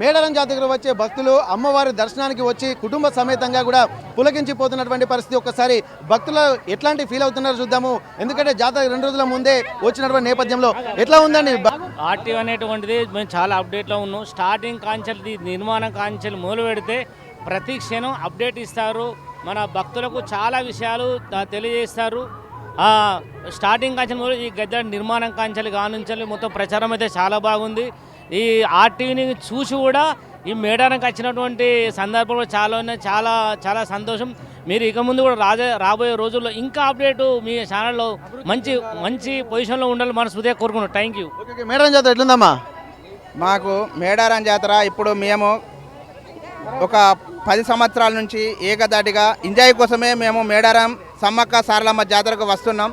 మేడారం జాతరకు వచ్చే భక్తులు అమ్మవారి దర్శనానికి వచ్చి కుటుంబ సమేతంగా కూడా పులకించిపోతున్నటువంటి పరిస్థితి. ఒక్కసారి భక్తులు ఎట్లాంటి ఫీల్ అవుతున్నారో చూద్దాము. ఎందుకంటే జాతర 2 రోజుల ముందే వచ్చినటువంటి నేపథ్యంలో ఎట్లా ఉందండి? ఆర్టీఓ అనేటువంటిది మేము చాలా అప్డేట్లో ఉన్నాం. స్టార్టింగ్ కాంచెల్ది నిర్మాణం కాంచెలు మొదలు పెడితే ప్రతి క్షణం అప్డేట్ ఇస్తారు. మన భక్తులకు చాలా విషయాలు తెలియజేస్తారు. స్టార్టింగ్ కాంచెలు ఈ గద్దె నిర్మాణం కాంచెలు కానుంచాలి మొత్తం ప్రచారం అయితే చాలా బాగుంది. ఈ ఆర్టీవీని చూసి కూడా ఈ మేడారంకి వచ్చినటువంటి సందర్భంలో చాలా చాలా సంతోషం. మీరు ఇక ముందు కూడా రాబోయే రోజుల్లో ఇంకా అప్డేటు మీ ఛానల్లో మంచి పొజిషన్లో ఉండాలి మనస్ఫూర్తిగా కోరుకున్నాం. Thank you. మేడారం జాతర ఎట్లుందమ్మా? మాకు మేడారం జాతర ఇప్పుడు మేము ఒక 10 సంవత్సరాల నుంచి ఏకదాటిగా ఎంజాయ్ కోసమే మేము మేడారం సమ్మక్క సారలమ్మ జాతరకు వస్తున్నాం.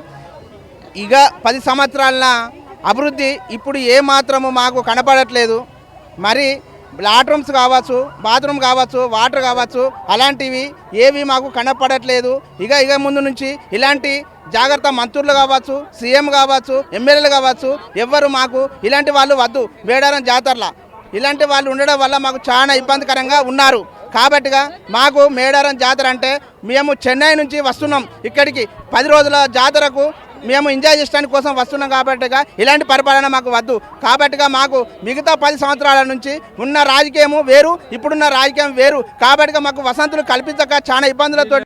ఇక 10 సంవత్సరాల అభివృద్ధి ఇప్పుడు ఏమాత్రము మాకు కనపడట్లేదు. మరి లాట్రూమ్స్ కావచ్చు, బాత్రూమ్ కావచ్చు, వాటర్ కావచ్చు, అలాంటివి ఏవి మాకు కనపడట్లేదు. ఇక ముందు నుంచి ఇలాంటి జాగ్రత్త మంత్రులు కావచ్చు, సీఎం కావచ్చు, ఎమ్మెల్యేలు కావచ్చు, ఎవ్వరు మాకు ఇలాంటి వాళ్ళు వద్దు. మేడారం జాతరలా ఇలాంటి వాళ్ళు ఉండడం వల్ల మాకు చాలా ఇబ్బందికరంగా ఉన్నారు. కాబట్టిగా మాకు మేడారం జాతర అంటే మేము చెన్నై నుంచి వస్తున్నాం. ఇక్కడికి 10 రోజుల జాతరకు మేము ఎంజాయ్ చేయడానికి కోసం వస్తున్నాం. కాబట్టిగా ఇలాంటి పరిపాలన మాకు వద్దు. కాబట్టిగా మాకు మిగతా 10 సంవత్సరాల నుంచి ఉన్న రాజకీయం వేరు, ఇప్పుడున్న రాజకీయం వేరు. కాబట్టిగా మాకు వసంతులు కల్పించక చాలా ఇబ్బందులతో